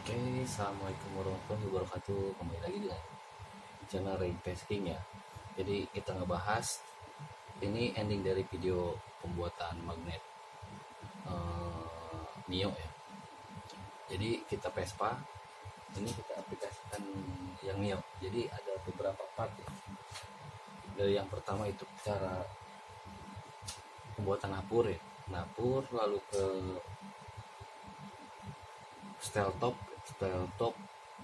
Oke, assalamualaikum warahmatullahi wabarakatuh. Kembali lagi dengan channel Ray Pesking ya. Jadi kita ngebahas ini ending dari video pembuatan magnet Mio ya. Jadi kita Vespa, ini kita aplikasikan yang Mio. Jadi ada beberapa part ya. Dari yang pertama itu cara pembuatan napur ya. Napur lalu ke steel top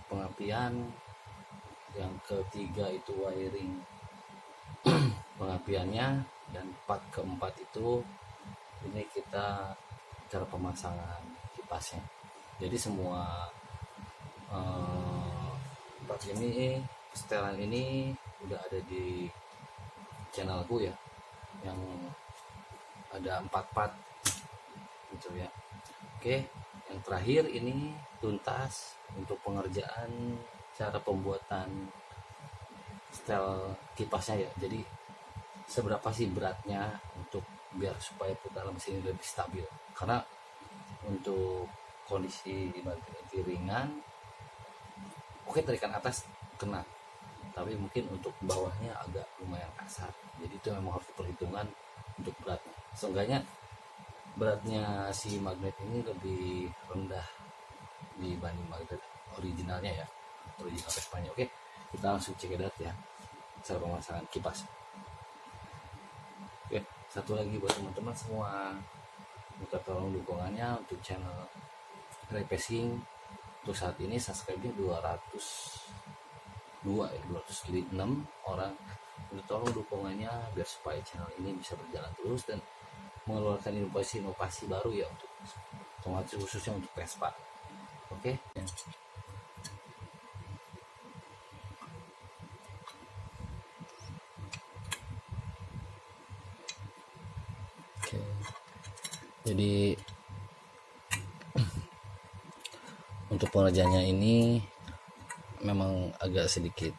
pengapian, yang ketiga itu wiring pengapiannya, dan keempat itu ini kita cara pemasangan kipasnya. Jadi semua part ini, setelan ini udah ada di channelku ya, yang ada 4 part gitu ya. Oke, yang terakhir ini tuntas untuk pengerjaan cara pembuatan setel kipasnya ya. Jadi seberapa sih beratnya untuk biar supaya putaran mesin lebih stabil, karena untuk kondisi baterai ringan oke, tarikan atas kena, tapi mungkin untuk bawahnya agak lumayan kasar. Jadi itu memang harus diperhitungkan untuk beratnya. Seenggaknya beratnya si magnet ini lebih rendah dibanding magnet originalnya ya, original Vespanya. Oke, kita langsung cek ya cara pemasangan kipas. Oke, satu lagi buat teman-teman semua, minta tolong dukungannya untuk channel Ray Pesking. Untuk saat ini subscribe-nya 206 orang. Minta tolong dukungannya biar supaya channel ini bisa berjalan terus dan mengeluarkan inovasi-inovasi baru ya, untuk otomatis khususnya untuk Vespa. Oke. Oke. Jadi untuk pengerjaannya ini memang agak sedikit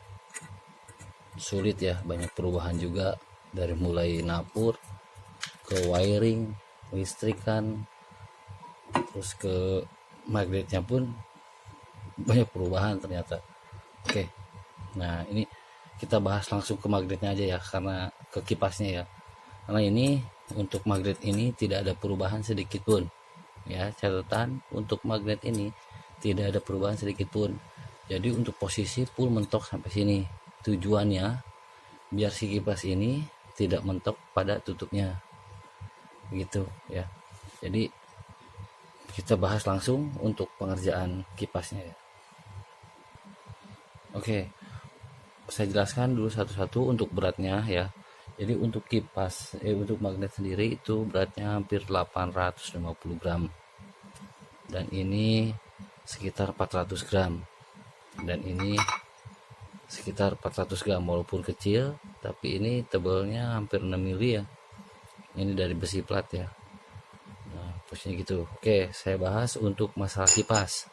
sulit ya, banyak perubahan juga, dari mulai napur ke wiring, listrikan, terus ke magnetnya pun banyak perubahan ternyata. Oke, nah ini kita bahas langsung ke magnetnya aja ya, karena ke kipasnya ya, karena ini untuk magnet ini tidak ada perubahan sedikit pun ya. Catatan, untuk magnet ini tidak ada perubahan sedikit pun. Jadi untuk posisi full mentok sampai sini, tujuannya biar si kipas ini tidak mentok pada tutupnya gitu ya. Jadi kita bahas langsung untuk pengerjaan kipasnya ya. Oke, saya jelaskan dulu satu-satu untuk beratnya ya. Jadi untuk kipas untuk magnet sendiri itu beratnya hampir 850 gram, dan ini sekitar 400 gram, dan ini sekitar 400 gram. Walaupun kecil tapi ini tebalnya hampir 6 mili ya, ini dari besi plat ya. Nah posisinya gitu. Oke, saya bahas untuk masalah kipas.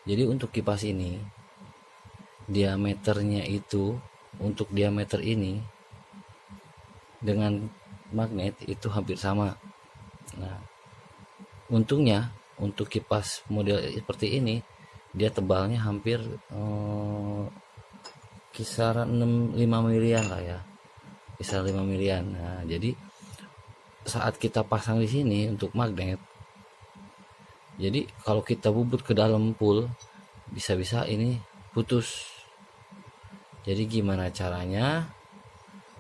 Jadi untuk kipas ini diameternya itu, untuk diameter ini dengan magnet itu hampir sama. Nah untungnya untuk kipas model seperti ini dia tebalnya hampir kisaran 5 milian lah ya, kisaran 5 milian. Nah jadi saat kita pasang di sini untuk magnet, jadi kalau kita bubut ke dalam pool bisa-bisa ini putus. Jadi gimana caranya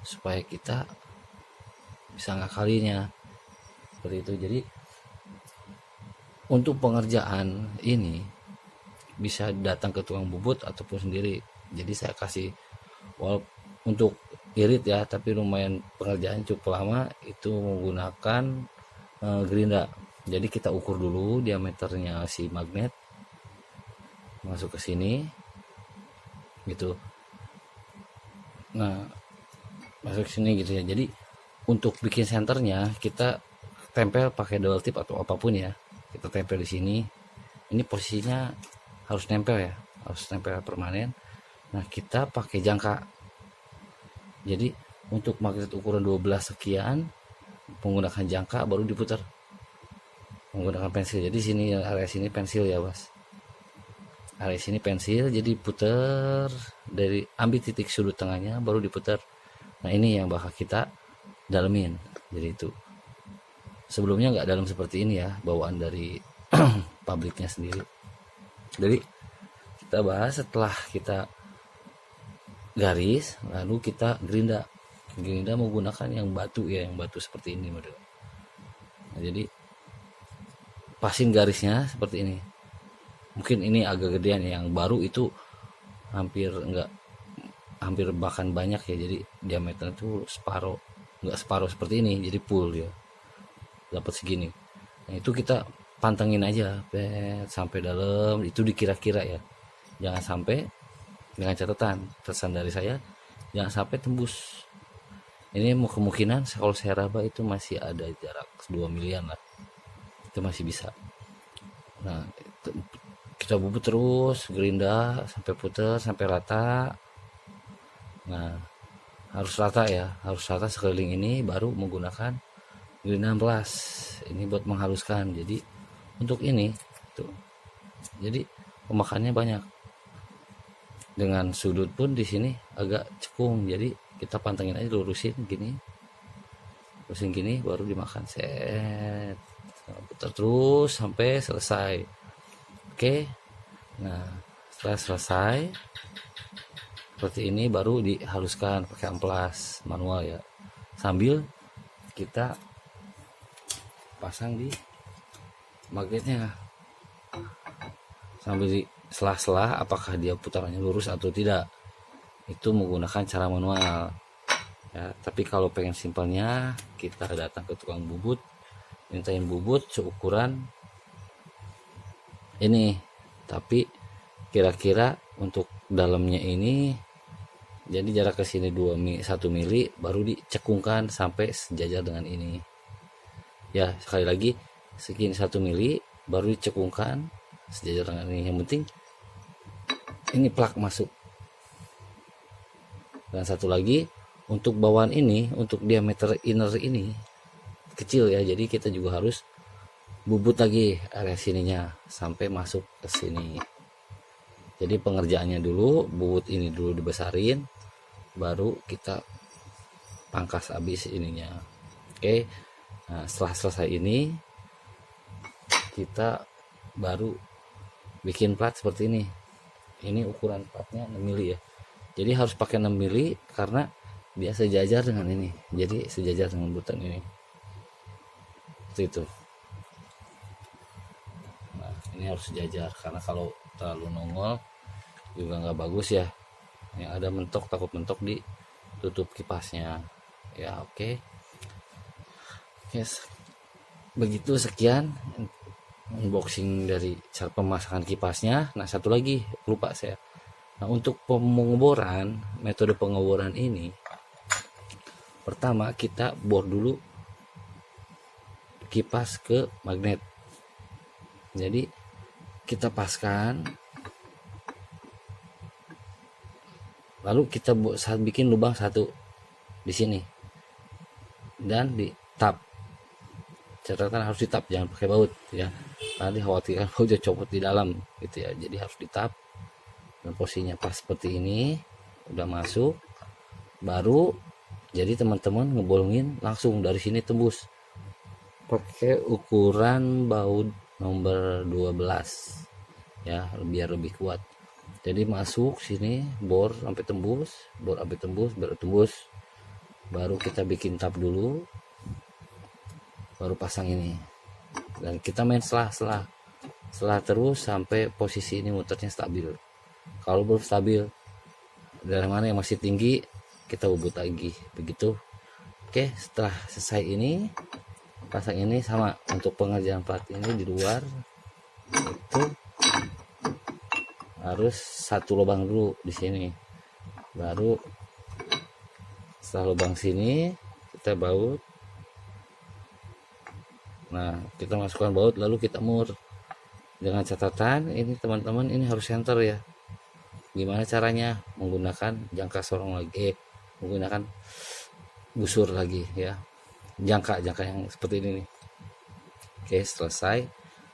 supaya kita bisa ngakalinya seperti itu. Jadi untuk pengerjaan ini bisa datang ke tukang bubut ataupun sendiri. Jadi saya kasih untuk irit ya, tapi lumayan pengerjaan cukup lama, itu menggunakan gerinda. Jadi kita ukur dulu diameternya si magnet, masuk ke sini gitu. Nah masuk sini gitu ya. Jadi untuk bikin senternya kita tempel pakai double tip atau apapun ya, kita tempel di sini. Ini posisinya harus nempel ya, harus nempel permanen. Nah kita pakai jangka. Jadi untuk magnet ukuran 12 sekian menggunakan jangka baru diputar menggunakan pensil. Jadi sini area sini pensil ya bos. area sini pensil, jadi putar dari, ambil titik sudut tengahnya baru diputar. Nah ini yang bakal kita dalemin. Jadi itu sebelumnya nggak dalam seperti ini ya, bawaan dari pabriknya sendiri. Jadi kita bahas setelah kita garis, lalu kita gerinda menggunakan yang batu ya, yang batu seperti ini model. Nah, jadi pasin garisnya seperti ini. Mungkin ini agak gedean, yang baru itu hampir bahkan banyak ya, jadi diameternya itu nggak separuh seperti ini, jadi full ya, dapat segini. Nah itu kita pantengin aja sampai dalam, itu dikira-kira ya, jangan sampai, dengan catatan pesan dari saya, jangan sampai tembus. Ini kemungkinan kalau saya raba itu masih ada jarak 2 milian lah, itu masih bisa. Nah kita bubut terus, gerinda sampai putar sampai rata. Nah harus rata ya, harus rata sekeliling ini, baru menggunakan gerinda amplas ini buat menghaluskan. Jadi untuk ini tuh, jadi pemakannya banyak. Dengan sudut pun di sini agak cekung, jadi kita pantengin aja, lurusin gini baru dimakan. Set, putar terus sampai selesai. Oke, nah setelah selesai seperti ini baru dihaluskan pakai amplas manual ya, sambil kita pasang di magnetnya, sambil di selah-selah apakah dia putarannya lurus atau tidak, itu menggunakan cara manual ya. Tapi kalau pengen simpelnya, kita datang ke tukang bubut, mintain bubut seukuran ini, tapi kira-kira untuk dalamnya ini, jadi jarak ke sini 1 mili, baru dicekungkan sampai sejajar dengan ini ya. Sekali lagi, segini 1 mili baru dicekungkan sejajar dengan ini. Yang penting ini plak masuk. Dan satu lagi, untuk bawaan ini, untuk diameter inner ini kecil ya, jadi kita juga harus bubut lagi area sininya sampai masuk ke sini. Jadi pengerjaannya dulu, bubut ini dulu dibesarin, baru kita pangkas habis ininya. Oke, nah setelah selesai ini, kita baru bikin plat seperti ini. Ini ukuran platnya 6 mili ya, jadi harus pakai 6 mili karena dia sejajar dengan ini, jadi sejajar dengan butan ini seperti itu. Nah ini harus sejajar, karena kalau terlalu nongol juga nggak bagus ya, yang ada mentok, takut mentok di tutup kipasnya ya. Oke, yes, begitu, sekian unboxing dari cara pemasangan kipasnya. Nah satu lagi lupa saya, nah untuk pengeboran, metode pengeboran ini, pertama kita bor dulu kipas ke magnet. Jadi kita paskan, lalu kita saat bikin lubang satu di sini dan di tap. Catatan harus di tap, jangan pakai baut ya, nanti khawatirkan bautnya copot di dalam gitu ya. Jadi harus di tap dan posisinya pas seperti ini, udah masuk, baru jadi teman-teman ngebolongin langsung dari sini, tembus pakai ukuran baut nomor 12 ya, biar lebih kuat. Jadi masuk sini, bor sampai tembus, baru tembus, baru kita bikin tap dulu, baru pasang ini, dan kita main selah terus sampai posisi ini muternya stabil. Kalau belum stabil, dari mana yang masih tinggi, kita bubut lagi begitu. Oke, setelah selesai ini, pasang ini sama untuk pengerjaan plat ini di luar itu harus 1 lubang dulu di sini, baru setelah lubang sini kita baut. Nah kita masukkan baut, lalu kita mur dengan catatan ini teman-teman, ini harus center ya. Gimana caranya? Menggunakan jangka sorong lagi, menggunakan busur lagi ya, jangka yang seperti ini nih. Oke, selesai,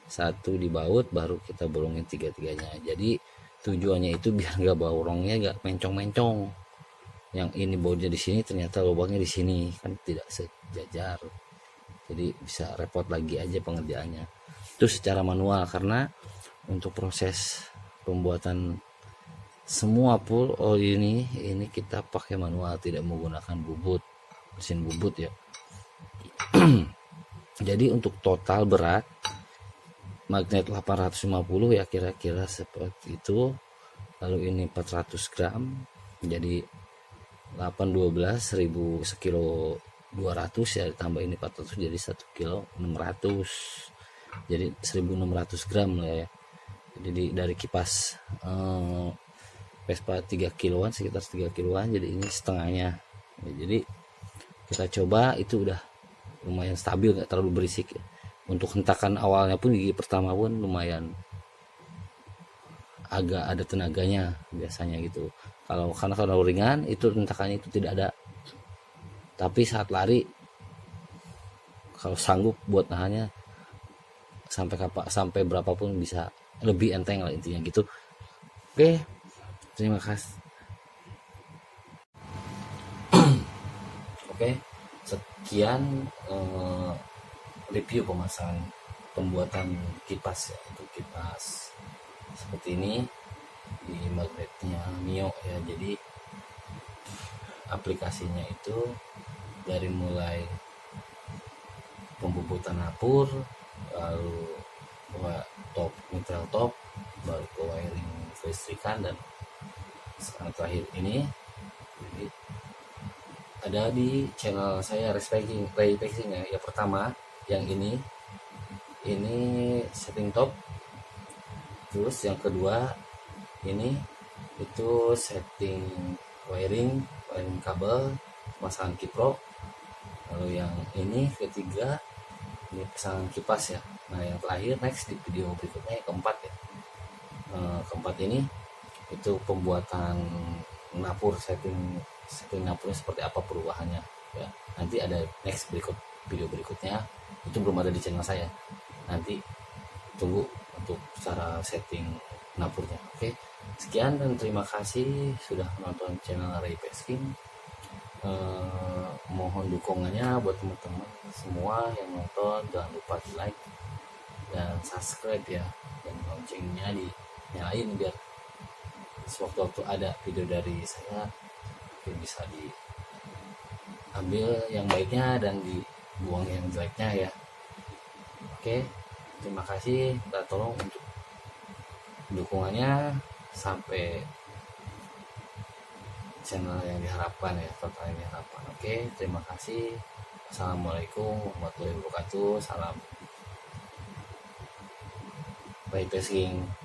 1 dibaut, baru kita bolongin 3-3-nya. Jadi tujuannya itu biar nggak borongnya nggak mencong-mencong, yang ini bautnya di sini ternyata lubangnya di sini, kan tidak sejajar, jadi bisa repot lagi aja pengerjaannya. Itu secara manual, karena untuk proses pembuatan semua pull oil ini kita pakai manual, tidak menggunakan mesin bubut ya. Jadi untuk total berat magnet 850 ya kira-kira seperti itu. Lalu ini 400 gram, jadi 812 1000 sekilo 200 ya, tambah ini 400 jadi 1 kilo 600, jadi 1600 gram lah ya. Jadi dari kipas Vespa 3 kiloan, sekitar 3 kiloan, jadi ini setengahnya ya. Jadi kita coba, itu udah lumayan stabil, nggak terlalu berisik ya. Untuk hentakan awalnya pun, gigi pertama pun lumayan agak ada tenaganya biasanya gitu. Karena kalau ringan itu hentakannya itu tidak ada, tapi saat lari kalau sanggup buat nahannya sampai berapapun bisa, lebih enteng lah intinya gitu. Oke, terima kasih. Oke, sekian review pembuatan kipas ya, untuk kipas seperti ini di magnetnya Mio ya. Jadi aplikasinya itu dari mulai pembubutan napur, lalu neutral top, baru ke wiring kelistrikan, dan sekarang terakhir ini jadi ada di channel saya Ray Pacing ya. Yang pertama yang ini setting top, terus yang kedua ini itu setting wiring kabel, pemasangan kiprok, lalu yang ini ketiga ini pasangan kipas ya. Nah yang terakhir next di video berikutnya yang keempat ya, keempat ini itu pembuatan napur, setting napurnya seperti apa perubahannya ya. Nanti ada next video berikutnya, itu belum ada di channel saya, nanti tunggu untuk cara setting napurnya. Oke, sekian dan terima kasih sudah menonton channel Ray Pacing. Mohon dukungannya buat teman-teman semua yang nonton, jangan lupa di like dan subscribe ya, dan loncengnya dinyalain biar sewaktu-waktu ada video dari saya bisa diambil yang baiknya dan dibuang yang jeleknya ya. Oke, terima kasih, kita tolong untuk dukungannya sampai channel yang diharapkan ya, total yang diharapkan. Oke, terima kasih. Assalamualaikum warahmatullahi wabarakatuh. Salam Ray Pacing.